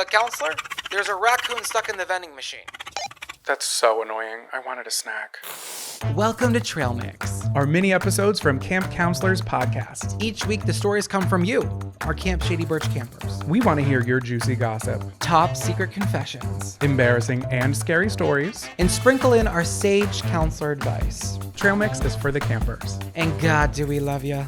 Counselor? There's a raccoon stuck in the vending machine. That's so annoying. I wanted a snack. Welcome to Trail Mix. Our mini episodes from Camp Counselors podcast. Each week, the stories come from you, our Camp Shady Birch campers. We want to hear your juicy gossip, Top secret confessions, embarrassing and scary stories. and sprinkle in our sage counselor advice. Trail Mix is for the campers. And God, do we love you.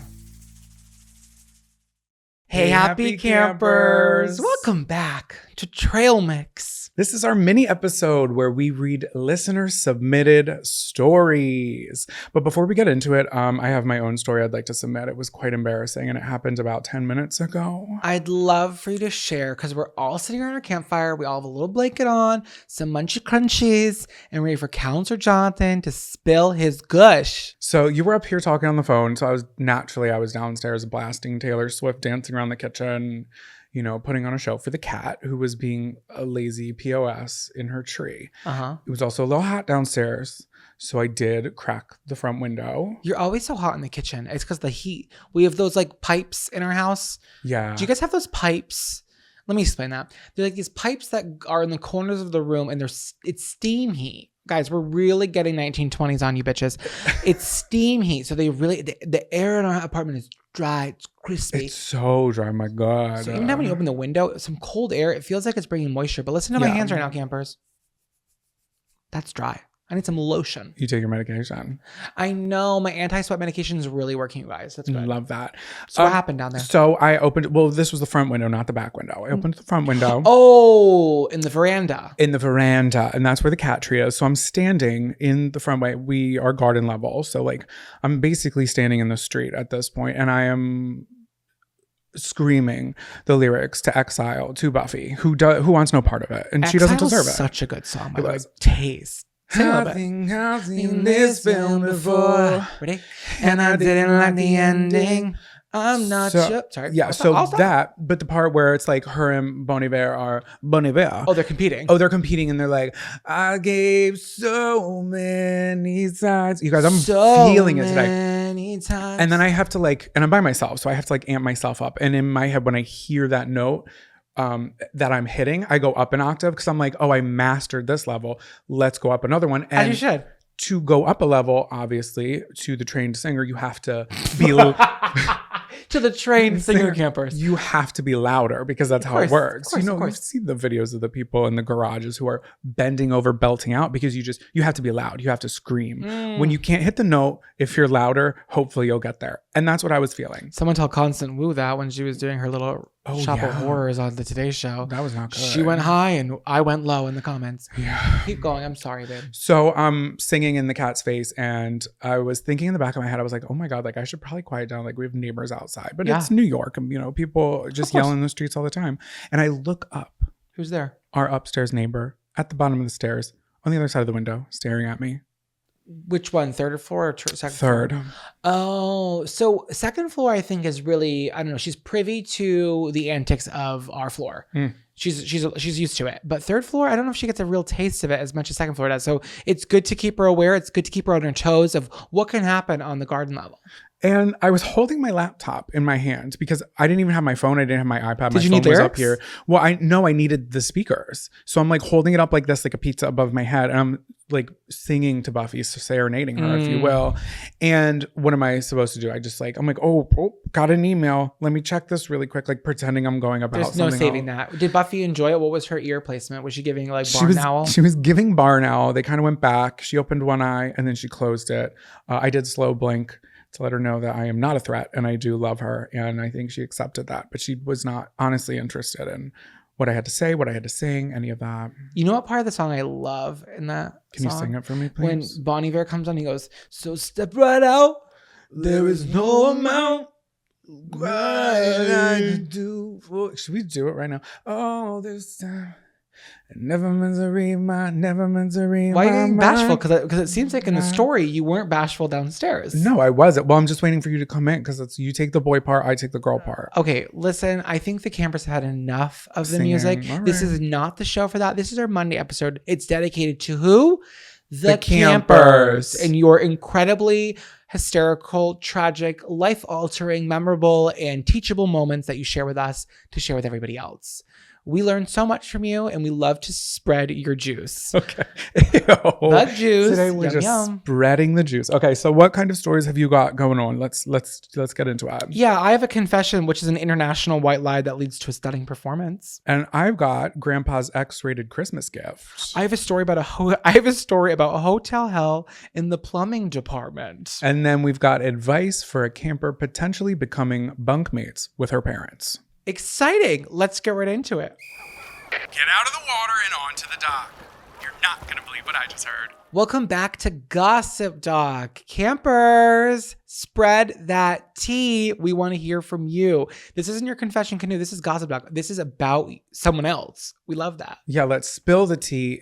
Hey, Hey, happy happy campers. campers. Welcome back to Trail Mix. This is our mini episode where we read listener submitted stories. But before we get into it, I have my own story I'd like to submit. It was quite embarrassing and it happened about 10 minutes ago. I'd love for you to share because we're all sitting around our campfire. We all have a little blanket on, some munchy crunchies, and ready for Counselor Jonathan to spill his gush. So you were up here talking on the phone. So I was downstairs blasting Taylor Swift, dancing around the kitchen, you know, putting on a show for the cat who was being a lazy POS in her tree. It was also a little hot downstairs. So I did crack the front window. You're always so hot in the kitchen. It's because the heat. We have those like pipes in our house. Yeah. Do you guys have those pipes? Let me explain that. They're like these pipes that are in the corners of the room and it's steam heat. Guys, we're really getting 1920s on you bitches. It's steam heat. So the air in our apartment is dry. It's crispy. It's so dry. My God. So even when you open the window, some cold air, it feels like it's bringing moisture. But listen to my hands right now, campers. That's dry. I need some lotion. You take your medication. I know my anti-sweat medication is really working, you guys. That's good. Love that. So what happened down there? So I opened, this was the front window, not the back window. I opened the front window. Oh, in the veranda. In the veranda, and that's where the cat tree is. So I'm standing in the front way. We are garden level. So like I'm basically standing in the street at this point, and I am screaming the lyrics to Exile to Buffy, who wants no part of it. And she doesn't deserve it. Such a good song. It was. Taste. I've seen this film before. Ready? And I didn't like the ending. I'm not sure. Sorry. Yeah, but the part where it's like her and Bon Iver are Oh, they're competing. Oh, they're competing and they're like, I gave so many times. You guys, I'm feeling it today. Many times. And then I have to and I'm by myself, so I have to amp myself up. And in my head, when I hear that note that I'm hitting, I go up an octave because I'm like, oh, I mastered this level. Let's go up another one. And as you should. To go up a level, obviously, to the trained singer, you have to be to the trained singer campers. You have to be louder because that's how it works. You've seen the videos of the people in the garages who are bending over, belting out because you have to be loud. You have to scream. When you can't hit the note, if you're louder, hopefully you'll get there. And that's what I was feeling. Someone tell Constant Wu that when she was doing her little shop of horrors on the Today Show. That was not good. She went high and I went low in the comments. Yeah. Keep going. I'm sorry, babe. So I'm singing in the cat's face and I was thinking in the back of my head, I was like, oh my God, I should probably quiet down. We have neighbors outside, but it's New York and people just yell in the streets all the time. And I look up. Who's there? Our upstairs neighbor at the bottom of the stairs on the other side of the window staring at me. Which one? Third floor or second Third. floor? Oh, so second floor, I think is really, I don't know. She's privy to the antics of our floor. She's used to it. But third floor, I don't know if she gets a real taste of it as much as second floor does. So it's good to keep her aware. It's good to keep her on her toes of what can happen on the garden level. And I was holding my laptop in my hand because I didn't even have my phone. I didn't have my iPad. Did you phone need was lyrics? up here. Well, I know I needed the speakers. So I'm holding it up like this, like a pizza above my head. And I'm singing to Buffy, serenading her, if you will. And what am I supposed to do? I'm like, oh, got an email. Let me check this really quick, pretending I'm going about There's something no saving else. that. Did Buffy enjoy it? What was her ear placement? Was she giving barn owl? She was giving barn owl. They kind of went back. She opened one eye and then she closed it. I did slow blink to let her know that I am not a threat and I do love her. And I think she accepted that. But she was not honestly interested in what I had to say, what I had to sing, any of that. You know what part of the song I love in that Can song? you sing it for me, please? When Bon Iver comes on, he goes, so step right out. There is no amount I could do for... Should we do it right now? Oh, this time. Never meant to read my Why are you getting bashful? Because it seems like in the story you weren't bashful downstairs. No, I wasn't. Well, I'm just waiting for you to come in because you take the boy part, I take the girl part. Okay, listen, I think the campers have had enough of the Singing. music. All This right. is not the show for that. This is our Monday episode. It's dedicated to who? The campers. And your incredibly hysterical, tragic, life-altering, memorable, and teachable moments that you share with us to share with everybody else. We learn so much from you, and we love to spread your juice. Okay. The juice. Today we're just spreading the juice. Okay, so what kind of stories have you got going on? Let's get into it. Yeah, I have a confession, which is an international white lie that leads to a stunning performance. And I've got Grandpa's X-rated Christmas gift. I have a story about hotel hell in the plumbing department. And then we've got advice for a camper potentially becoming bunkmates with her parents. Exciting. Let's get right into it. Get out of the water and onto the dock. You're not going to believe what I just heard. Welcome back to Gossip Doc. Campers, spread that tea. We want to hear from you. This isn't your confession canoe. This is Gossip Doc. This is about someone else. We love that. Yeah, let's spill the tea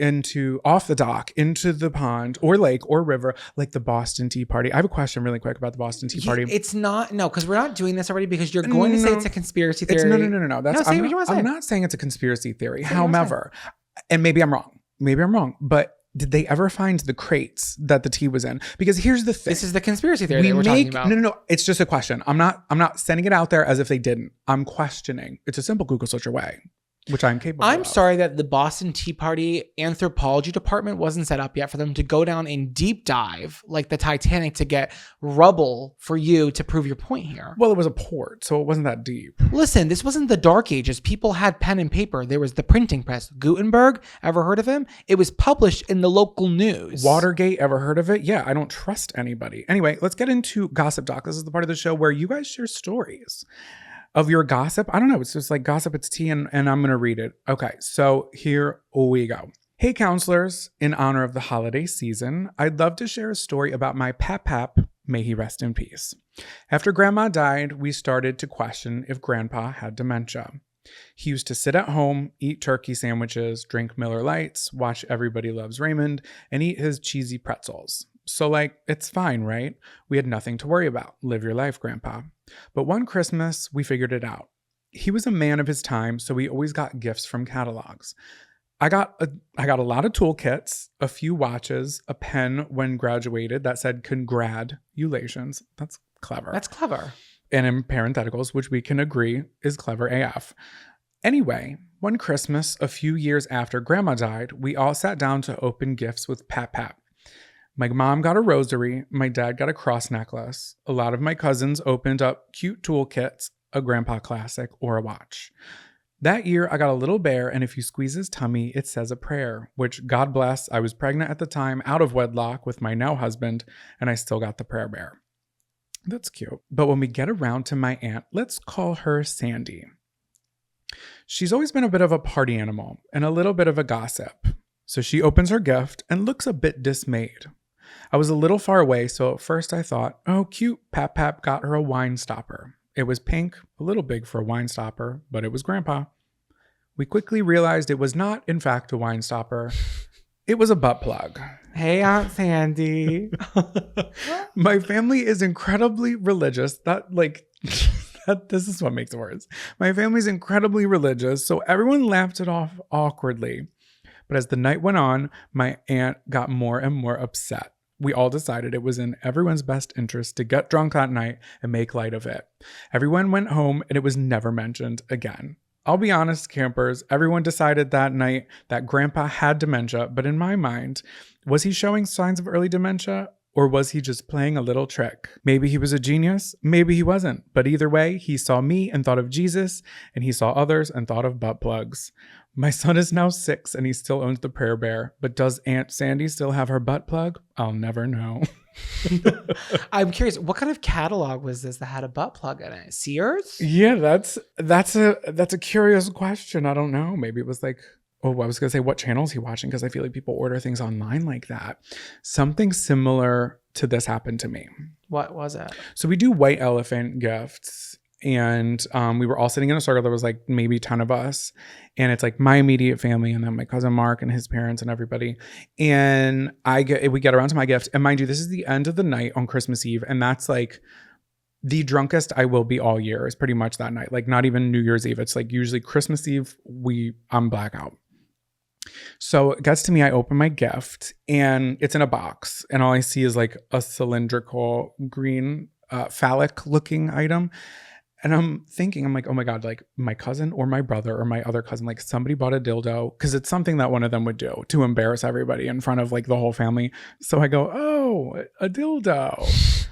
off the dock, into the pond or lake or river, like the Boston Tea Party. I have a question really quick about the Boston Tea Party. It's not, no, because we're not doing this already because you're going to say it's a conspiracy theory. No. I'm not saying it's a conspiracy theory. However, and maybe I'm wrong, but did they ever find the crates that the tea was in? Because here's the thing. This is the conspiracy theory that we're talking about. No. It's just a question. I'm not sending it out there as if they didn't. I'm questioning. It's a simple Google search away, which I'm capable of. I'm sorry that the Boston Tea Party anthropology department wasn't set up yet for them to go down and deep dive like the Titanic to get rubble for you to prove your point here. Well, it was a port, so it wasn't that deep. Listen, this wasn't the Dark Ages. People had pen and paper. There was the printing press. Gutenberg, ever heard of him? It was published in the local news. Watergate, ever heard of it? Yeah, I don't trust anybody. Anyway, let's get into Gossip Doc. This is the part of the show where you guys share stories of your gossip. I don't know. It's just like gossip. It's tea, and I'm going to read it. Okay, so here we go. Hey, counselors. In honor of the holiday season, I'd love to share a story about my pap. May he rest in peace. After Grandma died, we started to question if Grandpa had dementia. He used to sit at home, eat turkey sandwiches, drink Miller Lights, watch Everybody Loves Raymond, and eat his cheesy pretzels. So it's fine, right? We had nothing to worry about. Live your life, Grandpa. But one Christmas, we figured it out. He was a man of his time, so we always got gifts from catalogs. I got a lot of toolkits, a few watches, a pen when graduated that said congratulations. That's clever. That's clever. And in parentheticals, which we can agree is clever AF. Anyway, one Christmas, a few years after Grandma died, we all sat down to open gifts with pap. My mom got a rosary. My dad got a cross necklace. A lot of my cousins opened up cute toolkits, a Grandpa classic, or a watch. That year, I got a little bear, and if you squeeze his tummy, it says a prayer, which, God bless, I was pregnant at the time, out of wedlock with my now husband, and I still got the prayer bear. That's cute. But when we get around to my aunt, let's call her Sandy. She's always been a bit of a party animal and a little bit of a gossip. So she opens her gift and looks a bit dismayed. I was a little far away, so at first I thought, oh, cute, Pap got her a wine stopper. It was pink, a little big for a wine stopper, but it was Grandpa. We quickly realized it was not, in fact, a wine stopper. It was a butt plug. Hey, Aunt Sandy. My family is incredibly religious. This is what makes it worse. My family's incredibly religious, so everyone laughed it off awkwardly. But as the night went on, my aunt got more and more upset. We all decided it was in everyone's best interest to get drunk that night and make light of it. Everyone went home and it was never mentioned again. I'll be honest, campers, everyone decided that night that Grandpa had dementia, but in my mind, was he showing signs of early dementia? Or was he just playing a little trick? Maybe he was a genius, maybe he wasn't. But either way, he saw me and thought of Jesus, and he saw others and thought of butt plugs. My son is now 6 and he still owns the prayer bear. But does Aunt Sandy still have her butt plug? I'll never know. I'm curious, what kind of catalog was this that had a butt plug in it? Sears? Yeah, that's a curious question. I don't know. Maybe it was like, oh, I was going to say, what channel is he watching? Because I feel like people order things online like that. Something similar to this happened to me. What was it? So we do white elephant gifts. And we were all sitting in a circle. There was like maybe 10 of us. And it's like my immediate family and then my cousin Mark and his parents and everybody. And we get around to my gift. And mind you, this is the end of the night on Christmas Eve. And that's like the drunkest I will be all year is pretty much that night. Like not even New Year's Eve. It's like usually Christmas Eve, I'm blackout. So it gets to me, I open my gift and it's in a box and all I see is like a cylindrical green phallic looking item. And I'm thinking, I'm like, oh my God, like my cousin or my brother or my other cousin, like somebody bought a dildo because it's something that one of them would do to embarrass everybody in front of like the whole family. So I go, oh, a dildo.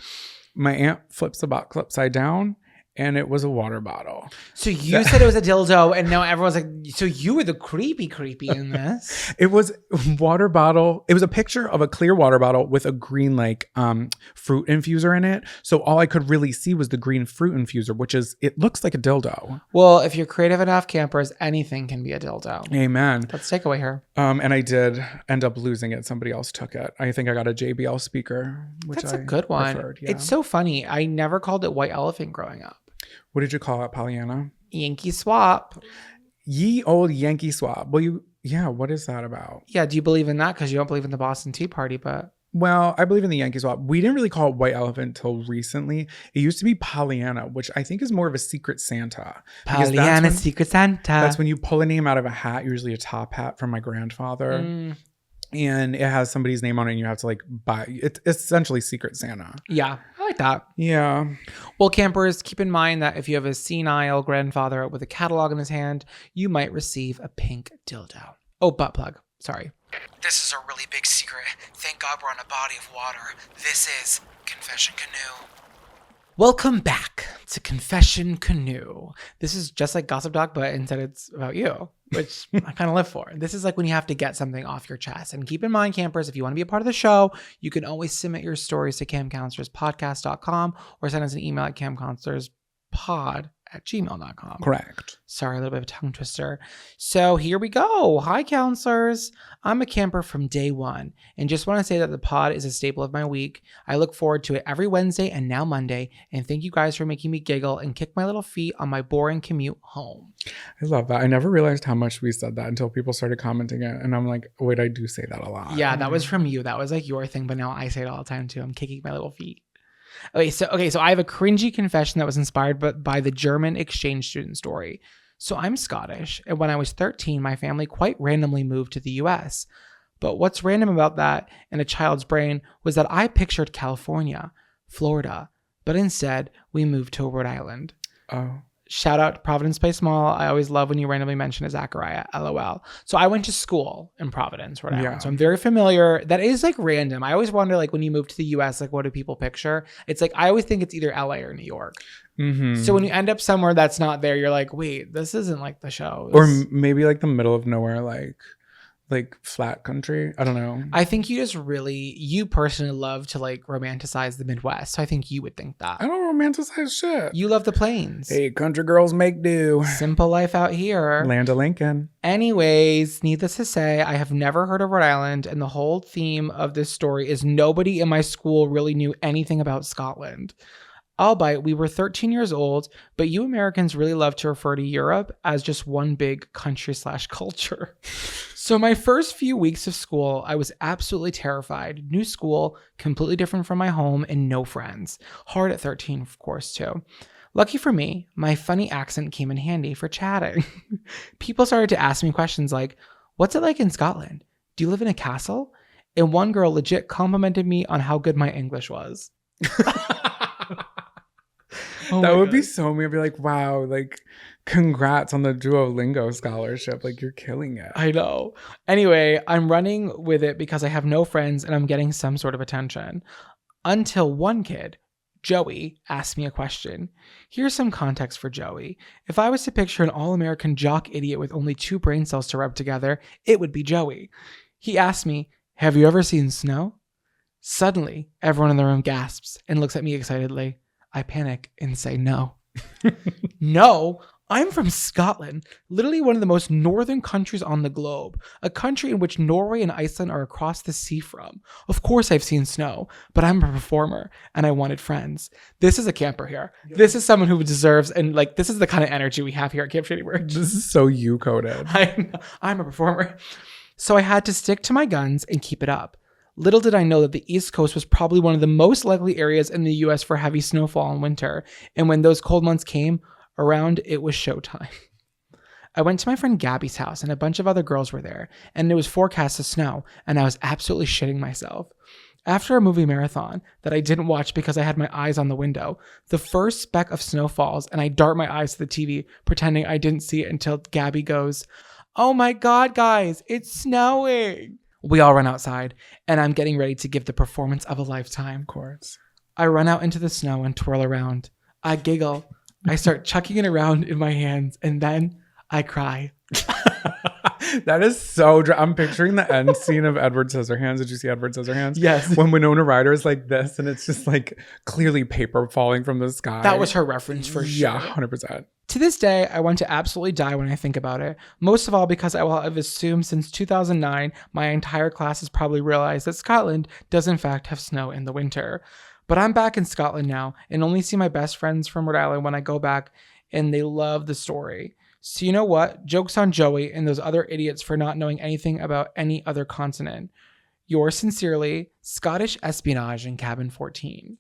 My aunt flips the box upside down and it was a water bottle. So you said it was a dildo and now everyone's like, so you were the creepy in this. It was water bottle. It was a picture of a clear water bottle with a green like fruit infuser in it. So all I could really see was the green fruit infuser, which is, it looks like a dildo. Well, if you're creative enough, campers, anything can be a dildo. Amen. Let's take away here. And I did end up losing it. Somebody else took it. I think I got a JBL speaker, which That's a good one. Preferred, yeah. It's so funny. I never called it white elephant growing up. What did you call it, Pollyanna? Yankee swap. Ye old Yankee swap. Well, what is that about? Yeah, do you believe in that? Because you don't believe in the Boston Tea Party, but... Well, I believe in the Yankee swap. We didn't really call it white elephant until recently. It used to be Pollyanna, which I think is more of a secret Santa. Pollyanna, Secret Santa. That's when you pull a name out of a hat, usually a top hat from my grandfather. And it has somebody's name on it and you have to like buy. It's essentially Secret Santa. Yeah, I like that. Yeah. Well, campers, keep in mind that if you have a senile grandfather with a catalog in his hand, you might receive a pink dildo. Oh, butt plug. Sorry. This is a really big secret. Thank God we're on a body of water. This is Confession Canoe. Welcome back to Confession Canoe. This is just like Gossip Dog, but instead it's about you, which I kind of live for. This is like when you have to get something off your chest. And keep in mind, campers, if you want to be a part of the show, you can always submit your stories to campcounselorspodcast.com or send us an email at campcounselorspod@gmail.com. Correct. Sorry, a little bit of a tongue twister. So here we go. Hi, counselors. I'm a camper from day one and just want to say that the pod is a staple of my week. I look forward to it every Wednesday and now Monday. And thank you guys for making me giggle and kick my little feet on my boring commute home. I love that. I never realized how much we said that until people started commenting it. And I'm like, wait, I do say that a lot. Yeah, that was from you. That was like your thing. But now I say it all the time too. I'm kicking my little feet. Okay, so I have a cringy confession that was inspired by the German exchange student story. So I'm Scottish, and when I was 13, my family quite randomly moved to the US. But what's random about that in a child's brain was that I pictured California, Florida, but instead we moved to Rhode Island. Oh. Shout out to Providence Place Mall. I always love when you randomly mention a Zachariah, LOL. So I went to school in Providence, Rhode Island. Yeah. So I'm very familiar. That is like random. I always wonder, like, when you move to the US, like, what do people picture? It's like, I always think it's either LA or New York. Mm-hmm. So when you end up somewhere that's not there, you're like, wait, this isn't like the show. Or maybe like the middle of nowhere, like flat country. I don't know. I think you personally love to like romanticize the Midwest. So I think you would think that. I don't romanticize shit. You love the plains. Hey, country girls make do. Simple life out here. Land of Lincoln. Anyways, needless to say, I have never heard of Rhode Island, and the whole theme of this story is nobody in my school really knew anything about Scotland. Albeit we were 13 years old, but you Americans really love to refer to Europe as just one big country/culture. So my first few weeks of school, I was absolutely terrified. New school, completely different from my home, and no friends. Hard at 13, of course, too. Lucky for me, my funny accent came in handy for chatting. People started to ask me questions like, what's it like in Scotland? Do you live in a castle? And one girl legit complimented me on how good my English was. Oh, that would be so me. I'd be like, wow, like, congrats on the Duolingo scholarship. Like, you're killing it. I know. Anyway, I'm running with it because I have no friends and I'm getting some sort of attention. Until one kid, Joey, asked me a question. Here's some context for Joey. If I was to picture an all-American jock idiot with only 2 brain cells to rub together, it would be Joey. He asked me, have you ever seen snow? Suddenly, everyone in the room gasps and looks at me excitedly. I panic and say no. No, I'm from Scotland, literally one of the most northern countries on the globe, a country in which Norway and Iceland are across the sea from. Of course I've seen snow, but I'm a performer and I wanted friends. This is a camper here. Yep. This is someone who deserves, and like, this is the kind of energy we have here at Camp Shady Work. This is so you coded. I'm a performer. So I had to stick to my guns and keep it up. Little did I know that the East Coast was probably one of the most likely areas in the US for heavy snowfall in winter. And when those cold months came around, it was showtime. I went to my friend Gabby's house and a bunch of other girls were there, and it was forecast to snow, and I was absolutely shitting myself. After a movie marathon that I didn't watch because I had my eyes on the window, the first speck of snow falls and I dart my eyes to the TV, pretending I didn't see it until Gabby goes, "Oh my God, guys, it's snowing." We all run outside and I'm getting ready to give the performance of a lifetime. Of course. I run out into the snow and twirl around. I giggle. I start chucking it around in my hands and then I cry. That is so I'm picturing the end scene of Edward Scissorhands. Did you see Edward Scissorhands? Yes. When Winona Ryder is like this and it's just like clearly paper falling from the sky. That was her reference for sure. Yeah, 100%. To this day, I want to absolutely die when I think about it. Most of all because I will have assumed since 2009, my entire class has probably realized that Scotland does in fact have snow in the winter. But I'm back in Scotland now and only see my best friends from Rhode Island when I go back, and they love the story. So you know what? Joke's on Joey and those other idiots for not knowing anything about any other continent. Yours sincerely, Scottish Espionage in Cabin 14.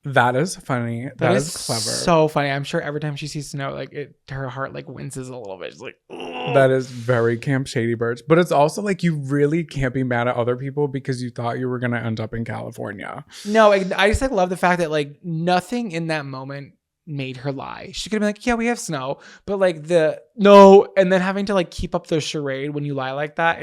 That is funny. That is clever. So funny. I'm sure every time she sees snow, like her heart like winces a little bit. She's like, ugh. That is very Camp Shady Birch. But it's also like you really can't be mad at other people because you thought you were going to end up in California. No, I just like love the fact that like nothing in that moment made her lie. She could have been like, yeah, we have snow, but like no, and then having to like keep up the charade when you lie like that,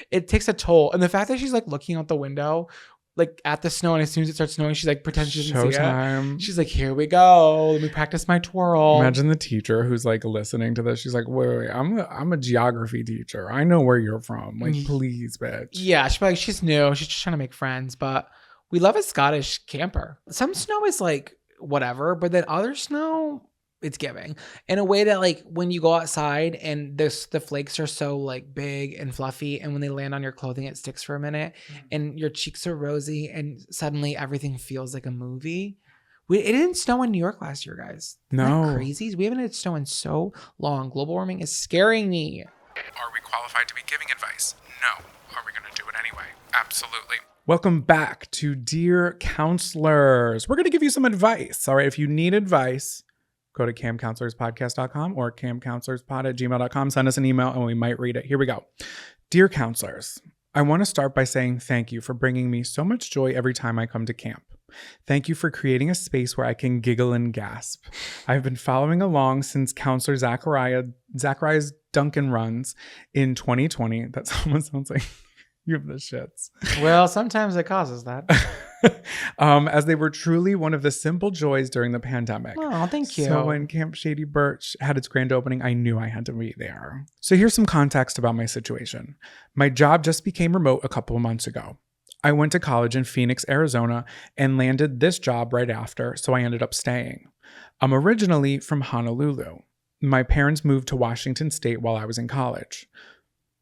it takes a toll. And the fact that she's like looking out the window like at the snow, and as soon as it starts snowing, she's like pretends she doesn't see it. She's like, here we go, let me practice my twirl. Imagine the teacher who's like listening to this. She's like, wait, I'm a geography teacher, I know where you're from, like please bitch. Yeah, she's new, she's just trying to make friends. But we love a Scottish camper. Some snow is like whatever, but then other snow, it's giving in a way that like when you go outside and the flakes are so like big and fluffy, and when they land on your clothing it sticks for a minute and your cheeks are rosy and suddenly everything feels like a movie. It didn't snow in New York last year, guys. No. Isn't that crazy? We haven't had snow in so long. Global warming is scaring me. Are we qualified to be giving advice? No. Are we going to do it anyway? Absolutely. Welcome back to Dear Counselors. We're going to give you some advice. All right. If you need advice, go to camcounselorspodcast.com or camcounselorspod@gmail.com. Send us an email and we might read it. Here we go. Dear Counselors, I want to start by saying thank you for bringing me so much joy every time I come to camp. Thank you for creating a space where I can giggle and gasp. I've been following along since Counselor Zachariah's Duncan runs in 2020. That almost sounds like you have the shits. Well, sometimes it causes that. As they were truly one of the simple joys during the pandemic. Oh, thank you. So when Camp Shady Birch had its grand opening, I knew I had to be there. So here's some context about my situation. My job just became remote a couple of months ago. I went to college in Phoenix, Arizona, and landed this job right after, so I ended up staying. I'm originally from Honolulu. My parents moved to Washington State while I was in college.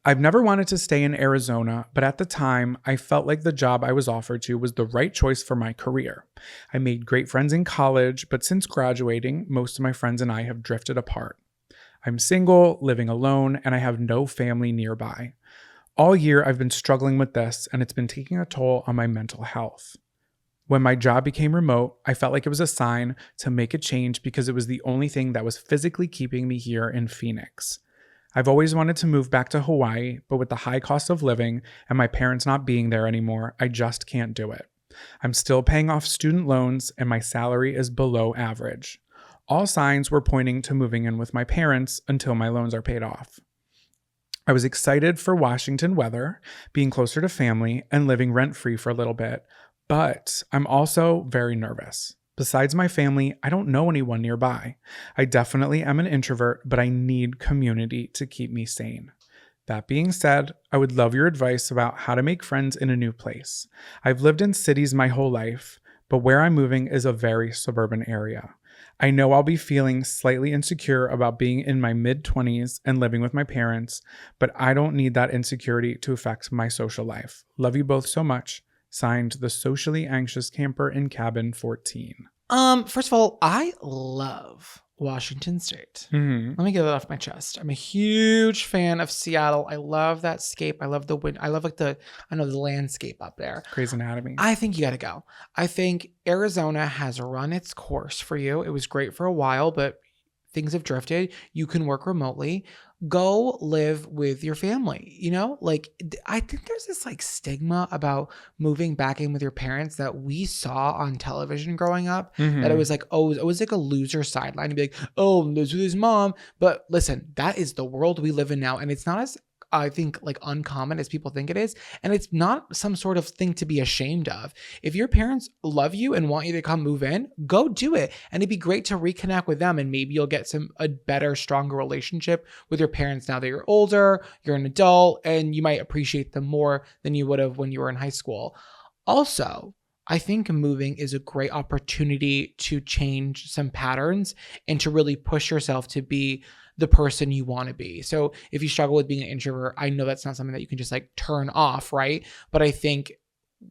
I've never wanted to stay in Arizona, but at the time, I felt like the job I was offered to was the right choice for my career. I made great friends in college, but since graduating, most of my friends and I have drifted apart. I'm single, living alone, and I have no family nearby. All year, I've been struggling with this, and it's been taking a toll on my mental health. When my job became remote, I felt like it was a sign to make a change because it was the only thing that was physically keeping me here in Phoenix. I've always wanted to move back to Hawaii, but with the high cost of living and my parents not being there anymore, I just can't do it. I'm still paying off student loans and my salary is below average. All signs were pointing to moving in with my parents until my loans are paid off. I was excited for Washington weather, being closer to family, and living rent-free for a little bit, but I'm also very nervous. Besides my family, I don't know anyone nearby. I definitely am an introvert, but I need community to keep me sane. That being said, I would love your advice about how to make friends in a new place. I've lived in cities my whole life, but where I'm moving is a very suburban area. I know I'll be feeling slightly insecure about being in my mid-20s and living with my parents, but I don't need that insecurity to affect my social life. Love you both so much. Signed, the socially anxious camper in cabin 14. First of all, I love Washington State. Mm-hmm. Let me get that off my chest. I'm a huge fan of Seattle. I love that scape. I love the wind. I love like the landscape up there. Grey's Anatomy. I think you got to go. I think Arizona has run its course for you. It was great for a while, but things have drifted. You can work remotely. go live with your family, like I think there's this like stigma about moving back in with your parents that we saw on television growing up, that it was like, oh, it was like a loser sideline to be like, oh, lives with his mom. But listen, that is the world we live in now. And it's not as, I think, like uncommon as people think it is. And it's not some sort of thing to be ashamed of. If your parents love you and want you to come move in, go do it. And it'd be great to reconnect with them. And maybe you'll get a better, stronger relationship with your parents now that you're older, you're an adult, and you might appreciate them more than you would have when you were in high school. Also, I think moving is a great opportunity to change some patterns and to really push yourself to be the person you want to be. So if you struggle with being an introvert, I know that's not something that you can just like turn off, right? But I think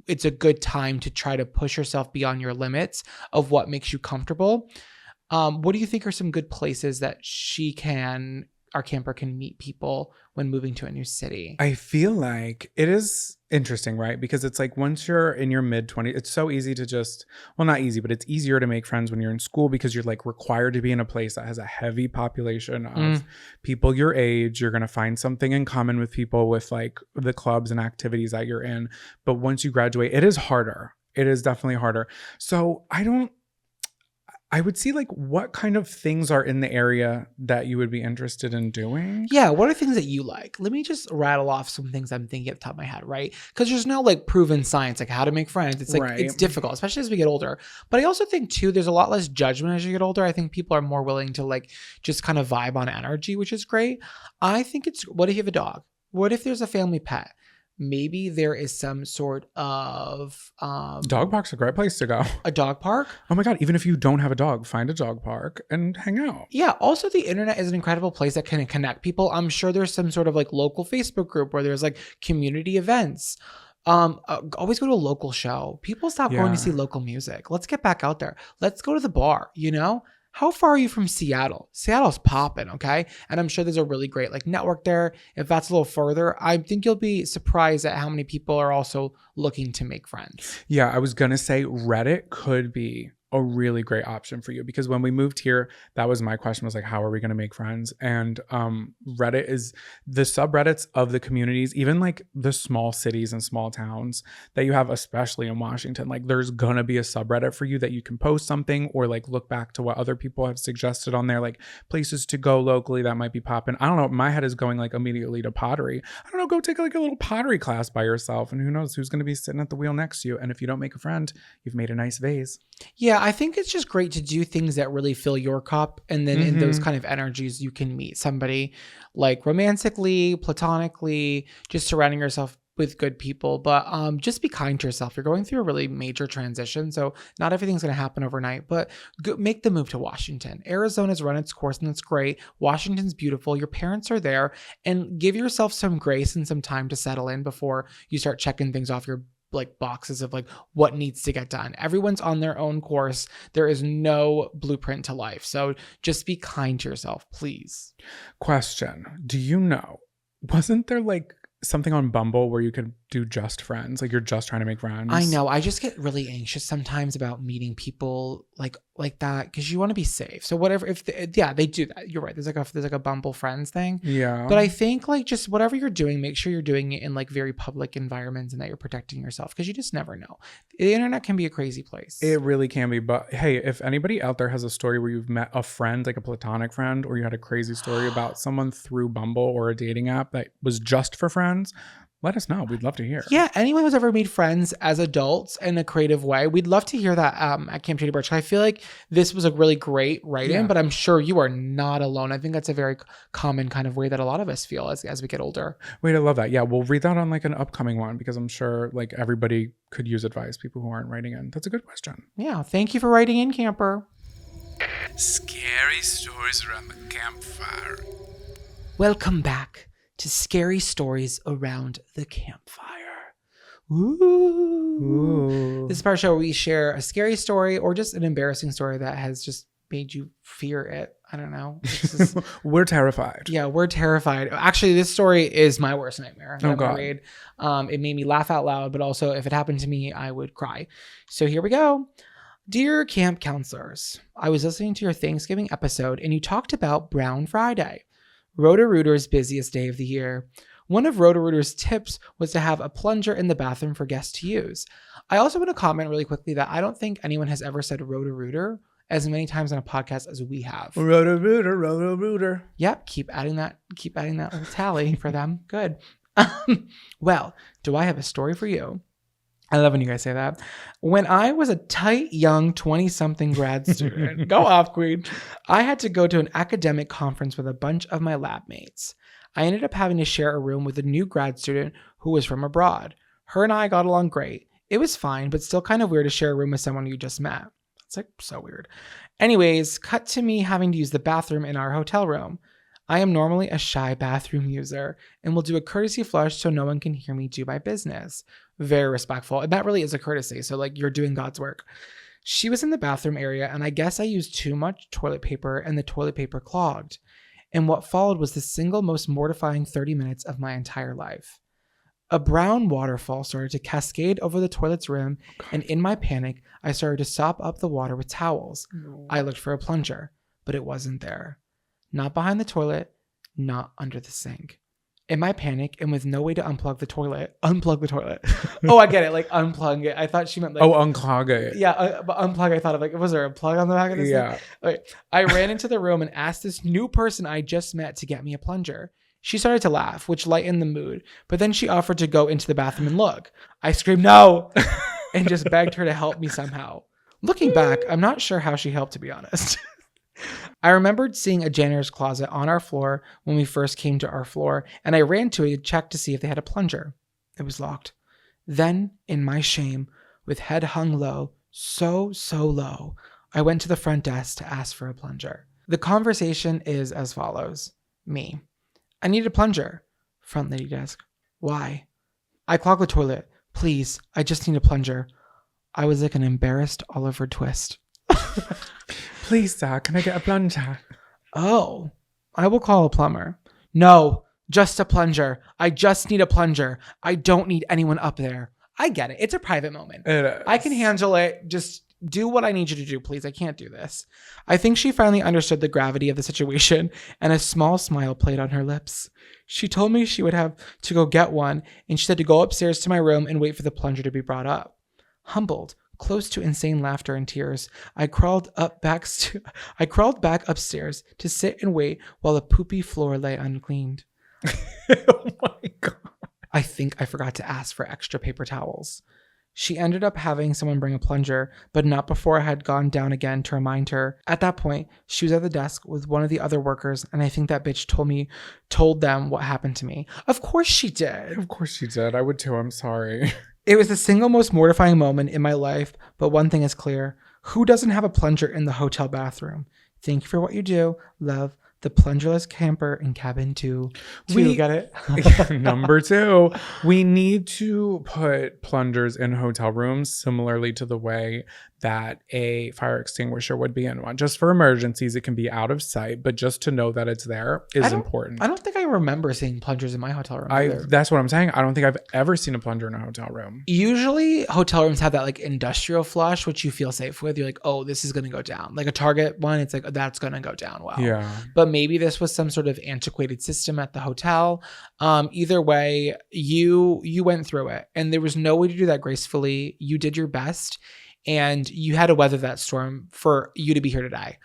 it's a good time to try to push yourself beyond your limits of what makes you comfortable. What do you think are some good places that our camper can meet people when moving to a new city? I feel like it is interesting, right? Because it's like once you're in your mid-20s, it's so easy to just, well, not easy, but it's easier to make friends when you're in school because you're like required to be in a place that has a heavy population of people your age. You're going to find something in common with people with like the clubs and activities that you're in. But once you graduate, it is harder. It is definitely harder. So I would see like what kind of things are in the area that you would be interested in doing. Yeah. What are things that you like? Let me just rattle off some things I'm thinking at the top of my head, right? Because there's no like proven science, like how to make friends. It's like, It's difficult, especially as we get older. But I also think too, there's a lot less judgment as you get older. I think people are more willing to like just kind of vibe on energy, which is great. I think what if you have a dog? What if there's a family pet? Maybe there is some sort of dog park's a great place to go. A dog park? Oh my God. Even if you don't have a dog, find a dog park and hang out. Yeah. Also, the internet is an incredible place that can connect people. I'm sure there's some sort of like local Facebook group where there's like community events. Always go to a local show. People stop going to see local music. Let's get back out there. Let's go to the bar, How far are you from Seattle? Seattle's popping, okay? And I'm sure there's a really great like network there. If that's a little further, I think you'll be surprised at how many people are also looking to make friends. Yeah, I was going to say Reddit could be a really great option for you because when we moved here, that was my question, was like, how are we going to make friends? And Reddit is the subreddits of the communities, even like the small cities and small towns that you have, especially in Washington. Like there's going to be a subreddit for you that you can post something or like look back to what other people have suggested on there, like places to go locally that might be popping. I don't know. My head is going like immediately to pottery. I don't know. Go take like a little pottery class by yourself and who knows who's going to be sitting at the wheel next to you. And if you don't make a friend, you've made a nice vase. Yeah, I think it's just great to do things that really fill your cup. And then in those kind of energies, you can meet somebody like romantically, platonically, just surrounding yourself with good people. But just be kind to yourself. You're going through a really major transition. So not everything's going to happen overnight, but make the move to Washington. Arizona's run its course and that's great. Washington's beautiful. Your parents are there, and give yourself some grace and some time to settle in before you start checking things off your like boxes of like what needs to get done. Everyone's on their own course. There is no blueprint to life. So just be kind to yourself, please. Question. Do you know, wasn't there like something on Bumble where you could do just friends? Like you're just trying to make friends? I know. I just get really anxious sometimes about meeting people like that because you want to be safe. So whatever, they do that. You're right. There's like a Bumble friends thing. Yeah. But I think like just whatever you're doing, make sure you're doing it in like very public environments and that you're protecting yourself because you just never know. The internet can be a crazy place. It really can be. But hey, if anybody out there has a story where you've met a friend, like a platonic friend, or you had a crazy story about someone through Bumble or a dating app that was just for friends, let us know. We'd love to hear. Yeah, anyone who's ever made friends as adults in a creative way, we'd love to hear that at Camp Shady Birch. I feel like this was a really great write-in, but I'm sure you are not alone. I think that's a very common kind of way that a lot of us feel as we get older. Wait, I love that. Yeah, we'll read that on like an upcoming one because I'm sure like everybody could use advice, people who aren't writing in. That's a good question. Yeah, thank you for writing in, camper. Scary stories around the campfire. Welcome back to Scary Stories Around the Campfire. Ooh. This is part of the show where we share a scary story or just an embarrassing story that has just made you fear it. I don't know. We're terrified. Yeah, we're terrified. Actually, this story is my worst nightmare. Oh, God. It made me laugh out loud, but also if it happened to me, I would cry. So here we go. Dear camp counselors, I was listening to your Thanksgiving episode and you talked about Brown Friday. Roto-Rooter's busiest day of the year. One of Roto-Rooter's tips was to have a plunger in the bathroom for guests to use. I also want to comment really quickly that I don't think anyone has ever said Roto-Rooter as many times on a podcast as we have. Roto-Rooter, Roto-Rooter. Yep, keep adding that little tally for them. Good. Well, do I have a story for you? I love when you guys say that. When I was a tight, young 20-something grad student, go off, queen, I had to go to an academic conference with a bunch of my lab mates. I ended up having to share a room with a new grad student who was from abroad. Her and I got along great. It was fine, but still kind of weird to share a room with someone you just met. It's like so weird. Anyways, cut to me having to use the bathroom in our hotel room. I am normally a shy bathroom user and will do a courtesy flush so no one can hear me do my business. Very respectful. And that really is a courtesy. So like you're doing God's work. She was in the bathroom area and I guess I used too much toilet paper and the toilet paper clogged. And what followed was the single most mortifying 30 minutes of my entire life. A brown waterfall started to cascade over the toilet's rim, and in my panic, I started to sop up the water with towels. I looked for a plunger, but it wasn't there. Not behind the toilet, not under the sink. In my panic, and with no way to unplug the toilet. Oh, I get it. Like unplug it. I thought she meant like unclog it. Yeah, but unplug. I thought of like, was there a plug on the back of this thing? Okay. I ran into the room and asked this new person I just met to get me a plunger. She started to laugh, which lightened the mood. But then she offered to go into the bathroom and look. I screamed no, and just begged her to help me somehow. Looking back, I'm not sure how she helped, to be honest. I remembered seeing a janitor's closet on our floor when we first came to our floor, and I ran to it to check to see if they had a plunger. It was locked. Then, in my shame, with head hung low, so low, I went to the front desk to ask for a plunger. The conversation is as follows. Me. I need a plunger. Front lady desk. Why? I clogged the toilet. Please, I just need a plunger. I was like an embarrassed Oliver Twist. Please, sir, can I get a plunger? Oh, I will call a plumber. No, just a plunger. I just need a plunger. I don't need anyone up there. I get it. It's a private moment. It is. I can handle it. Just do what I need you to do, please. I can't do this. I think she finally understood the gravity of the situation, and a small smile played on her lips. She told me she would have to go get one, and she said to go upstairs to my room and wait for the plunger to be brought up. Humbled, close to insane laughter and tears, I crawled back upstairs to sit and wait while the poopy floor lay uncleaned. Oh my God. I think I forgot to ask for extra paper towels. She ended up having someone bring a plunger, but not before I had gone down again to remind her. At that point, she was at the desk with one of the other workers, and I think that bitch told them what happened to me. Of course she did. Of course she did. I would too. I'm sorry. It was the single most mortifying moment in my life, but one thing is clear. Who doesn't have a plunger in the hotel bathroom? Thank you for what you do. Love, the plungerless camper in cabin 2. We get it? Number 2, we need to put plungers in hotel rooms similarly to the way that a fire extinguisher would be in one. Just for emergencies, it can be out of sight, but just to know that it's there is important. I don't think I remember seeing plungers in my hotel room either. That's what I'm saying. I don't think I've ever seen a plunger in a hotel room. Usually hotel rooms have that like industrial flush, which you feel safe with. You're like, oh, this is going to go down. Like a Target one, it's like, that's going to go down well. Yeah. But maybe this was some sort of antiquated system at the hotel. Either way, you went through it and there was no way to do that gracefully. You did your best and you had to weather that storm for you to be here today.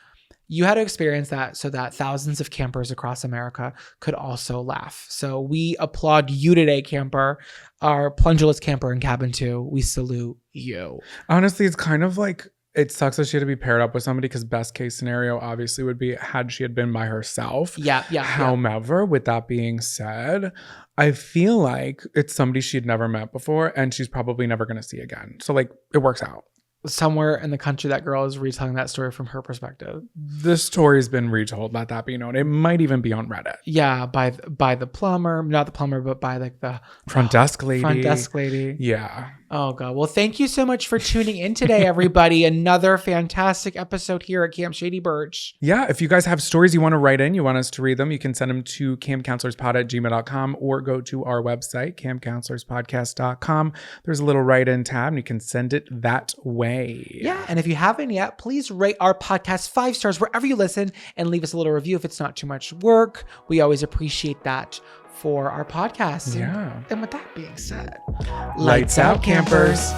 You had to experience that so that thousands of campers across America could also laugh. So we applaud you today, camper, our plungerless camper in cabin 2. We salute you. Honestly, it's kind of like, it sucks that she had to be paired up with somebody because best case scenario obviously would be had she had been by herself. Yeah. However, with that being said, I feel like it's somebody she'd never met before and she's probably never going to see again. So like it works out. Somewhere in the country, that girl is retelling that story from her perspective. The story's been retold, let that be known. It might even be on Reddit. Yeah, by the plumber, not the plumber, but by like the front desk lady. Front desk lady. Yeah. Oh, God. Well, thank you so much for tuning in today, everybody. Another fantastic episode here at Camp Shady Birch. Yeah, if you guys have stories you want to write in, you want us to read them, you can send them to campcounselorspod@gmail.com or go to our website, campcounselorspodcast.com. There's a little write-in tab and you can send it that way. Yeah, and if you haven't yet, please rate our podcast 5 stars wherever you listen and leave us a little review if it's not too much work. We always appreciate that for our podcast. Yeah. And with that being said, Lights out, campers.